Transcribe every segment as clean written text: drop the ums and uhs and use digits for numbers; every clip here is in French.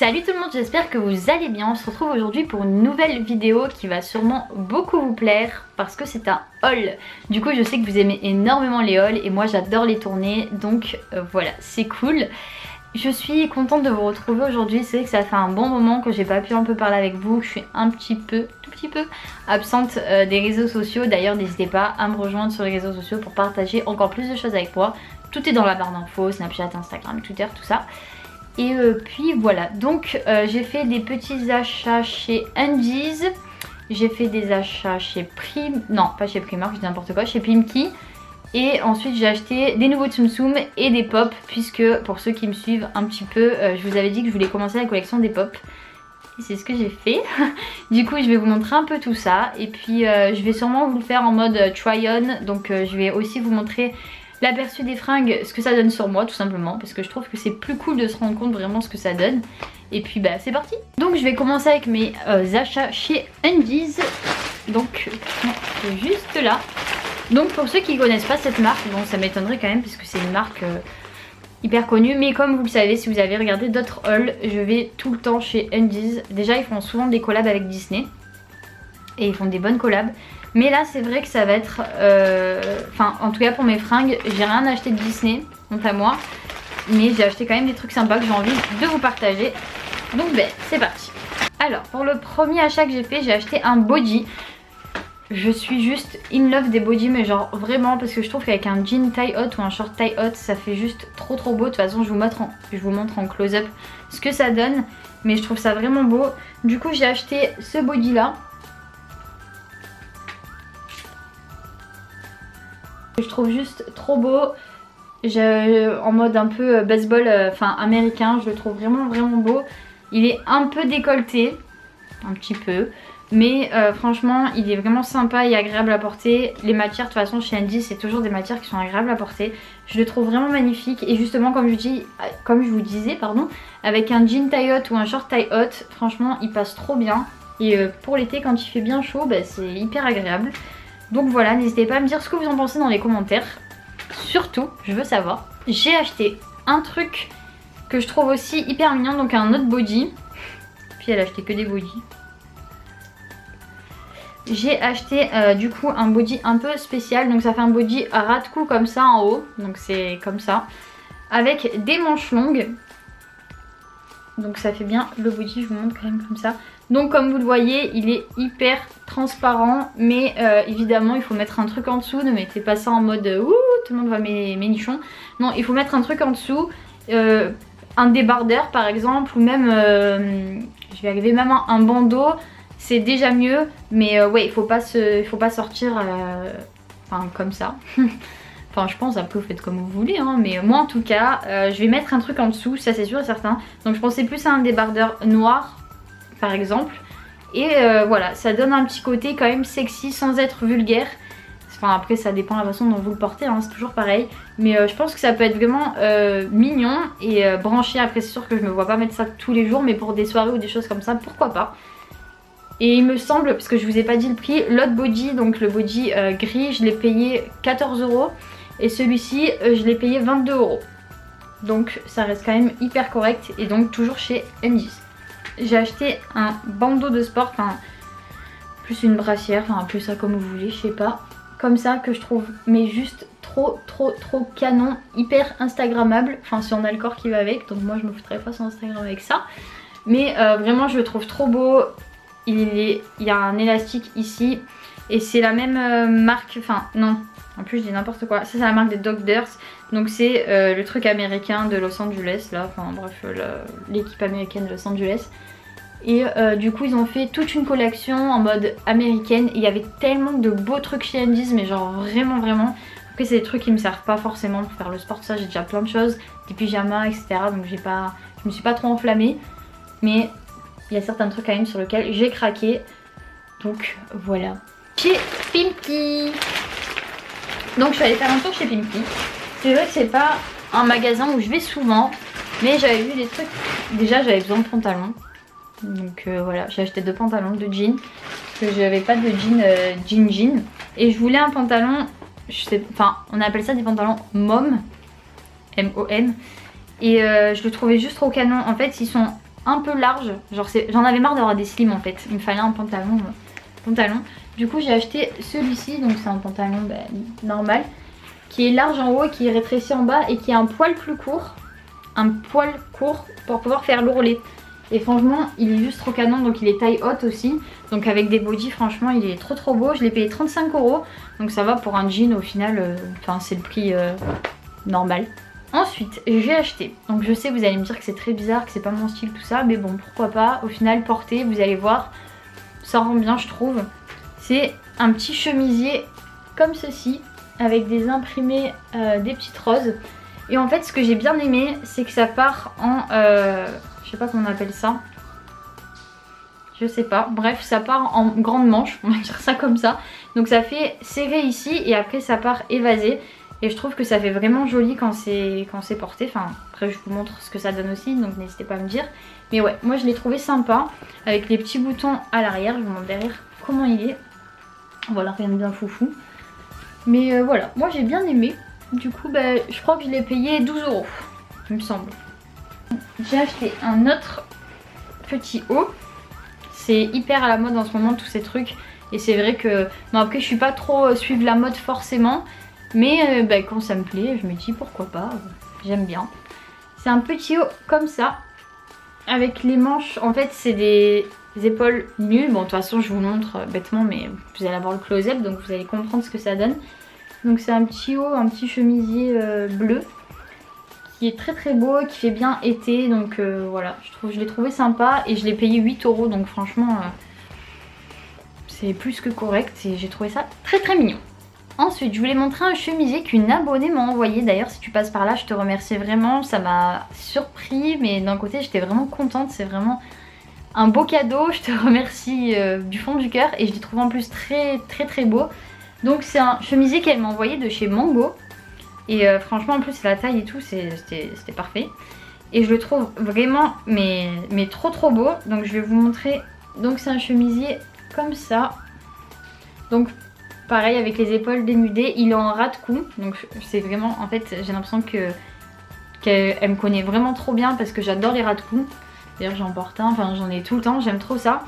Salut tout le monde, j'espère que vous allez bien. On se retrouve aujourd'hui pour une nouvelle vidéo qui va sûrement beaucoup vous plaire parce que c'est un haul. Du coup je sais que vous aimez énormément les hauls et moi j'adore les tourner, donc voilà, c'est cool. Je suis contente de vous retrouver aujourd'hui. C'est vrai que ça fait un bon moment que j'ai pas pu un peu parler avec vous, que je suis un petit peu, tout petit peu absente des réseaux sociaux. D'ailleurs n'hésitez pas à me rejoindre sur les réseaux sociaux pour partager encore plus de choses avec moi. Tout est dans la barre d'infos, Snapchat, Instagram, Twitter, tout ça. Et puis voilà, donc j'ai fait des petits achats chez Undies. J'ai fait des achats chez non pas chez Primark, je dis n'importe quoi, chez Pimki. Et ensuite j'ai acheté des nouveaux Tsum Tsum et des pop, puisque pour ceux qui me suivent un petit peu, je vous avais dit que je voulais commencer la collection des pop. Et c'est ce que j'ai fait. Du coup je vais vous montrer un peu tout ça. Et puis je vais sûrement vous le faire en mode try on. Donc je vais aussi vous montrer l'aperçu des fringues, ce que ça donne sur moi tout simplement, parce que je trouve que c'est plus cool de se rendre compte vraiment ce que ça donne. Et puis bah c'est parti. Donc je vais commencer avec mes achats chez Undies. Donc juste là. Donc pour ceux qui ne connaissent pas cette marque, bon ça m'étonnerait quand même puisque c'est une marque hyper connue, mais comme vous le savez, si vous avez regardé d'autres hauls, je vais tout le temps chez Undies. Déjà ils font souvent des collabs avec Disney et ils font des bonnes collabs. Mais là c'est vrai que ça va être, enfin en tout cas pour mes fringues, j'ai rien acheté de Disney, honte à moi. Mais j'ai acheté quand même des trucs sympas que j'ai envie de vous partager. Donc ben c'est parti. Alors pour le premier achat que j'ai fait, j'ai acheté un body. Je suis juste in love des bodys, mais genre vraiment, parce que je trouve qu'avec un jean tie hot ou un short tie hot ça fait juste trop beau. De toute façon je vous montre en close-up ce que ça donne, mais je trouve ça vraiment beau. Du coup j'ai acheté ce body là. Je trouve juste trop beau, en mode un peu baseball, enfin américain, je le trouve vraiment beau. Il est un peu décolleté, un petit peu, mais franchement il est vraiment sympa et agréable à porter. Les matières de toute façon chez Undies c'est toujours des matières qui sont agréables à porter. Je le trouve vraiment magnifique et justement comme je vous disais pardon, avec un jean tie hot ou un short tie hot, franchement il passe trop bien. Et pour l'été quand il fait bien chaud, bah, c'est hyper agréable. Donc voilà, n'hésitez pas à me dire ce que vous en pensez dans les commentaires. Surtout, je veux savoir. J'ai acheté un truc que je trouve aussi hyper mignon, donc un autre body. Puis elle a acheté que des bodys. J'ai acheté du coup un body un peu spécial, donc ça fait un body à ras de cou comme ça en haut. Donc c'est comme ça, avec des manches longues. Donc ça fait bien le body, je vous montre quand même comme ça. Donc comme vous le voyez, il est hyper transparent, mais évidemment il faut mettre un truc en dessous. Ne mettez pas ça en mode ouh tout le monde voit mes nichons. Non, il faut mettre un truc en dessous, un débardeur par exemple, ou même je vais arriver même un bandeau, c'est déjà mieux. Mais ouais, il faut pas sortir enfin comme ça. Enfin je pense, après vous faites comme vous voulez hein, mais moi en tout cas je vais mettre un truc en dessous, ça c'est sûr et certain. Donc je pensais plus à un débardeur noir par exemple. Et voilà, ça donne un petit côté quand même sexy sans être vulgaire. Enfin après ça dépend de la façon dont vous le portez hein, c'est toujours pareil. Mais je pense que ça peut être vraiment mignon et branché. Après c'est sûr que je me vois pas mettre ça tous les jours, mais pour des soirées ou des choses comme ça, pourquoi pas. Et il me semble, parce que je vous ai pas dit le prix, l'autre body, donc le body gris, je l'ai payé 14 €. Et celui-ci, je l'ai payé 22 €. Donc ça reste quand même hyper correct. Et donc toujours chez Undies. J'ai acheté un bandeau de sport, enfin plus une brassière, enfin appelez ça comme vous voulez, je sais pas. Comme ça que je trouve mais juste trop canon, hyper instagrammable. Enfin si on a le corps qui va avec, donc moi je me foutrais pas sur Instagram avec ça. Mais vraiment je le trouve trop beau. Il y a un élastique ici. Et c'est la même marque, enfin non. En plus je dis n'importe quoi, ça c'est la marque des Doctors. Donc c'est le truc américain de Los Angeles là, enfin bref l'équipe américaine de Los Angeles. Et du coup ils ont fait toute une collection en mode américaine. Et il y avait tellement de beaux trucs chez Undies, mais genre vraiment. Après c'est des trucs qui me servent pas forcément pour faire le sport, ça j'ai déjà plein de choses, des pyjamas etc. Donc je me suis pas trop enflammée. Mais il y a certains trucs quand même sur lesquels j'ai craqué. Donc voilà. Chez Pimki. Donc je suis allée faire un tour chez Pimki. C'est vrai que c'est pas un magasin où je vais souvent, mais j'avais vu des trucs. Déjà j'avais besoin de pantalons. Donc voilà, j'ai acheté 2 pantalons de jean. Parce que j'avais pas de jean. Et je voulais un pantalon, enfin on appelle ça des pantalons mom. M-O-M. Et je le trouvais juste trop canon. En fait ils sont un peu large. Genre j'en avais marre d'avoir des slims en fait. Il me fallait un pantalon. Du coup j'ai acheté celui-ci, donc c'est un pantalon normal, qui est large en haut et qui est rétréci en bas et qui a un poil plus court. Un poil court pour pouvoir faire l'ourlet. Et franchement il est juste trop canon, donc il est taille haute aussi. Donc avec des bodys franchement il est trop beau. Je l'ai payé 35 €, donc ça va pour un jean au final, enfin c'est le prix normal. Ensuite j'ai acheté, donc je sais vous allez me dire que c'est très bizarre, que c'est pas mon style tout ça, mais bon pourquoi pas, au final porter, vous allez voir, ça rend bien je trouve. C'est un petit chemisier comme ceci, avec des imprimés, des petites roses. Et en fait ce que j'ai bien aimé c'est que ça part en, je sais pas comment on appelle ça, je sais pas, bref ça part en grande manche, on va dire ça comme ça. Donc ça fait serré ici et après ça part évasé. Et je trouve que ça fait vraiment joli quand c'est porté. Enfin après je vous montre ce que ça donne aussi, donc n'hésitez pas à me dire. Mais ouais, moi je l'ai trouvé sympa, avec les petits boutons à l'arrière. Je vous montre derrière comment il est. Voilà, rien de bien foufou. Mais voilà, moi j'ai bien aimé. Du coup je crois que je l'ai payé 12 €, il me semble. J'ai acheté un autre petit haut. C'est hyper à la mode en ce moment tous ces trucs. Et c'est vrai que, bon après je suis pas trop suivre la mode forcément. Mais quand ça me plaît, je me dis pourquoi pas, j'aime bien. C'est un petit haut comme ça, avec les manches, en fait c'est des épaules nues. Bon de toute façon je vous montre bêtement, mais vous allez avoir le close-up, donc vous allez comprendre ce que ça donne. Donc c'est un petit haut, un petit chemisier bleu, qui est très beau, qui fait bien été. Donc voilà, je l'ai trouvé sympa et je l'ai payé 8 €, donc franchement c'est plus que correct et j'ai trouvé ça très mignon. Ensuite je voulais montrer un chemisier qu'une abonnée m'a envoyé. D'ailleurs si tu passes par là je te remercie vraiment, ça m'a surpris mais d'un côté j'étais vraiment contente. C'est vraiment un beau cadeau, je te remercie du fond du cœur. Et je l'ai trouvé en plus très beau. Donc c'est un chemisier qu'elle m'a envoyé de chez Mango. Et franchement en plus la taille et tout c'était parfait. Et je le trouve vraiment mais trop beau. Donc je vais vous montrer. Donc c'est un chemisier comme ça. Donc pareil avec les épaules dénudées, il est en ras de cou. Donc c'est vraiment, en fait j'ai l'impression qu'elle me connaît vraiment trop bien parce que j'adore les ras de cou. D'ailleurs j'en porte un, enfin j'en ai tout le temps, j'aime trop ça.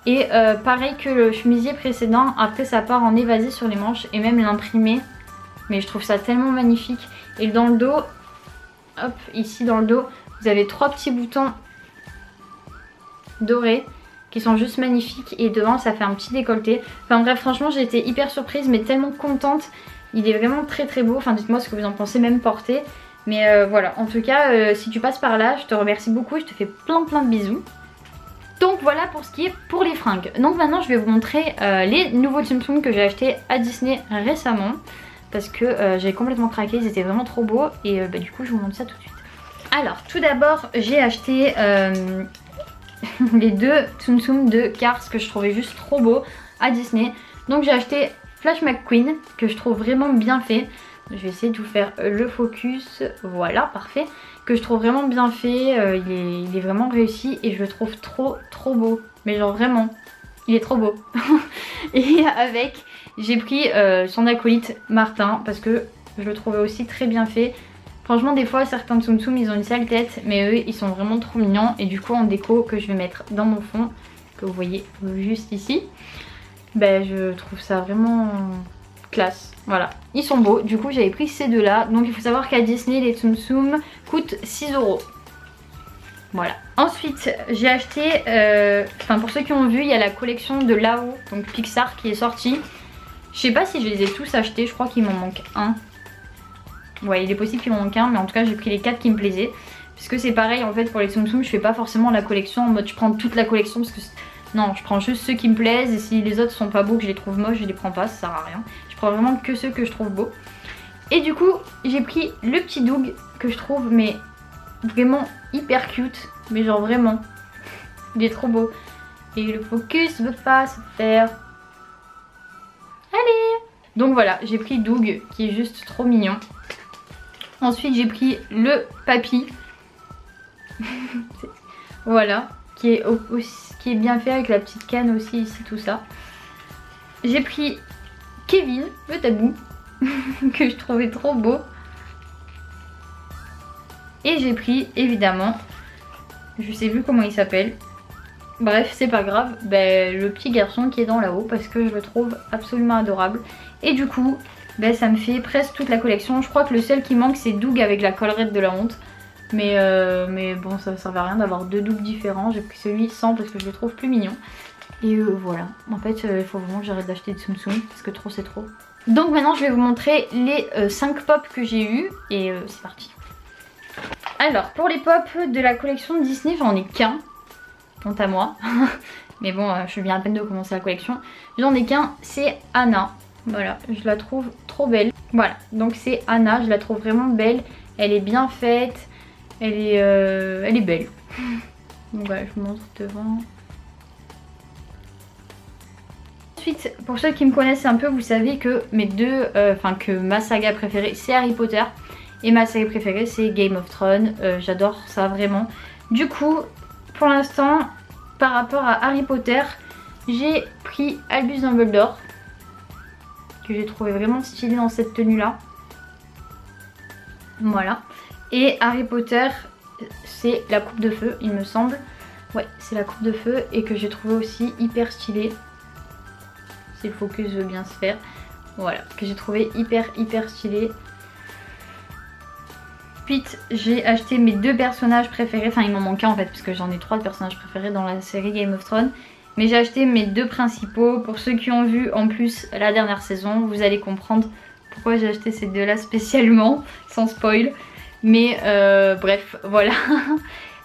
Et pareil que le chemisier précédent, après ça part en évasé sur les manches et même l'imprimé. Mais je trouve ça tellement magnifique. Et dans le dos, hop, ici dans le dos, vous avez 3 petits boutons dorés qui sont juste magnifiques et devant ça fait un petit décolleté. Enfin bref franchement j'ai été hyper surprise mais tellement contente. Il est vraiment très beau, enfin dites-moi ce que vous en pensez même porté. Mais voilà, en tout cas si tu passes par là je te remercie beaucoup et je te fais plein de bisous. Donc voilà pour ce qui est pour les fringues. Donc maintenant je vais vous montrer les nouveaux Tsum Tsum que j'ai achetés à Disney récemment. Parce que j'ai complètement craqué, ils étaient vraiment trop beaux. Et du coup je vous montre ça tout de suite. Alors tout d'abord j'ai acheté les deux Tsum Tsum de Cars que je trouvais juste trop beau à Disney. Donc j'ai acheté Flash McQueen que je trouve vraiment bien fait. Je vais essayer de vous faire le focus, voilà parfait. Que je trouve vraiment bien fait, il est vraiment réussi et je le trouve trop beau. Mais genre vraiment, il est trop beau. Et avec, j'ai pris son acolyte Martin parce que je le trouvais aussi très bien fait. Franchement des fois certains Tsum Tsum ils ont une sale tête mais eux ils sont vraiment trop mignons. Et du coup en déco que je vais mettre dans mon fond, que vous voyez juste ici, je trouve ça vraiment classe. Voilà, ils sont beaux. Du coup j'avais pris ces deux là. Donc il faut savoir qu'à Disney les Tsum Tsum coûtent 6 €. Voilà. Ensuite j'ai acheté, pour ceux qui ont vu il y a la collection de Lao, donc Pixar qui est sortie. Je sais pas si je les ai tous achetés, je crois qu'il m'en manque un. Ouais il est possible qu'il m'en manque un mais en tout cas j'ai pris les 4 qui me plaisaient. Puisque c'est pareil en fait pour les Tsum Tsum je fais pas forcément la collection en mode je prends toute la collection parce que non je prends juste ceux qui me plaisent. Et si les autres sont pas beaux que je les trouve moches je les prends pas, ça sert à rien. Je prends vraiment que ceux que je trouve beaux. Et du coup j'ai pris le petit Doug que je trouve mais vraiment hyper cute. Mais genre vraiment il est trop beau. Et le focus veut pas se faire. Allez. Donc voilà j'ai pris Doug qui est juste trop mignon. Ensuite j'ai pris le papy. Voilà, qui est bien fait avec la petite canne aussi ici, tout ça. J'ai pris Kevin, le tabou, que je trouvais trop beau. Et j'ai pris évidemment Je sais plus comment il s'appelle. Bref, c'est pas grave. Ben, le petit garçon qui est dans là-haut parce que je le trouve absolument adorable. Et du coup, ben, ça me fait presque toute la collection. Je crois que le seul qui manque c'est Doug avec la collerette de la honte. Mais bon, ça ne servait à rien d'avoir deux Doug différents. J'ai pris celui sans parce que je le trouve plus mignon. Et voilà. En fait, il faut vraiment que j'arrête d'acheter des Tsum Tsum parce que trop c'est trop. Donc maintenant, je vais vous montrer les 5 pop que j'ai eu. Et c'est parti. Alors, pour les pop de la collection Disney, j'en ai qu'un. Honte à moi. Mais bon, je viens à peine de commencer la collection. J'en ai qu'un, c'est Anna. Voilà, je la trouve trop belle. Voilà, donc c'est Anna, je la trouve vraiment belle. Elle est bien faite. Elle est belle. Donc voilà, je vous montre devant. Ensuite, pour ceux qui me connaissent un peu, vous savez que que ma saga préférée c'est Harry Potter. Et ma série préférée c'est Game of Thrones. J'adore ça vraiment. Du coup, pour l'instant, par rapport à Harry Potter, j'ai pris Albus Dumbledore, que j'ai trouvé vraiment stylé dans cette tenue là. Voilà. Et Harry Potter, c'est la coupe de feu, il me semble. Ouais, c'est la coupe de feu et que j'ai trouvé aussi hyper stylé. Si le focus veut bien se faire. Voilà, que j'ai trouvé hyper stylé. Ensuite, j'ai acheté mes 2 personnages préférés. Enfin, il m'en manque un en fait, parce que j'en ai 3 de personnages préférés dans la série Game of Thrones. Mais j'ai acheté mes 2 principaux. Pour ceux qui ont vu en plus la dernière saison, vous allez comprendre pourquoi j'ai acheté ces 2 là spécialement, sans spoil. Mais bref, voilà.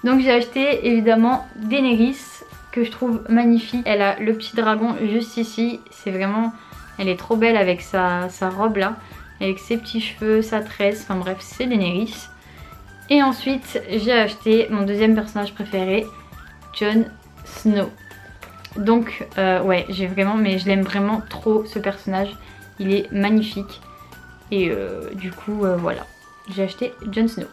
Donc j'ai acheté évidemment Daenerys, que je trouve magnifique. Elle a le petit dragon juste ici. C'est vraiment... Elle est trop belle avec sa robe là. Avec ses petits cheveux, sa tresse. Enfin bref, c'est Daenerys. Et ensuite, j'ai acheté mon 2e personnage préféré, Jon Snow. Donc ouais, j'ai vraiment... Mais je l'aime vraiment trop ce personnage. Il est magnifique. Et du coup, voilà. J'ai acheté Jon Snow.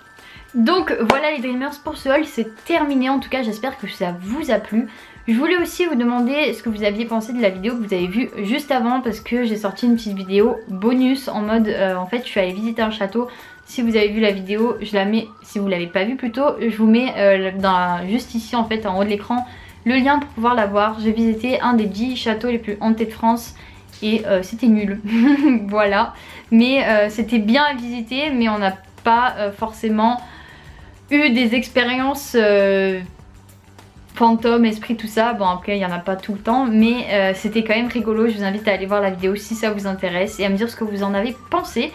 Donc voilà les Dreamers, pour ce haul c'est terminé. En tout cas j'espère que ça vous a plu. Je voulais aussi vous demander ce que vous aviez pensé de la vidéo que vous avez vue juste avant, parce que j'ai sorti une petite vidéo bonus en mode en fait je suis allée visiter un château. Si vous avez vu la vidéo, je la mets, si vous l'avez pas vue plutôt, je vous mets juste ici en fait en haut de l'écran le lien pour pouvoir la voir. J'ai visité un des 10 châteaux les plus hantés de France et c'était nul. Voilà, mais c'était bien à visiter, mais on n'a pas forcément eu des expériences fantômes, esprits, tout ça. Bon après il n'y en a pas tout le temps, mais c'était quand même rigolo. Je vous invite à aller voir la vidéo si ça vous intéresse et à me dire ce que vous en avez pensé.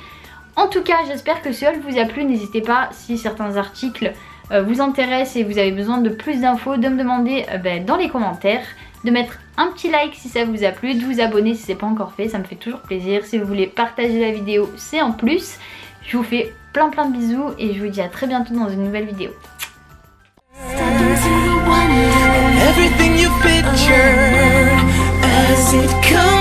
En tout cas j'espère que ce haul vous a plu. N'hésitez pas, si certains articles vous intéressent et vous avez besoin de plus d'infos, de me demander dans les commentaires, de mettre un petit like si ça vous a plu, de vous abonner si c'est pas encore fait, ça me fait toujours plaisir. Si vous voulez partager la vidéo, c'est en plus. Je vous fais plein de bisous et je vous dis à très bientôt dans une nouvelle vidéo. Everything you picture as it comes.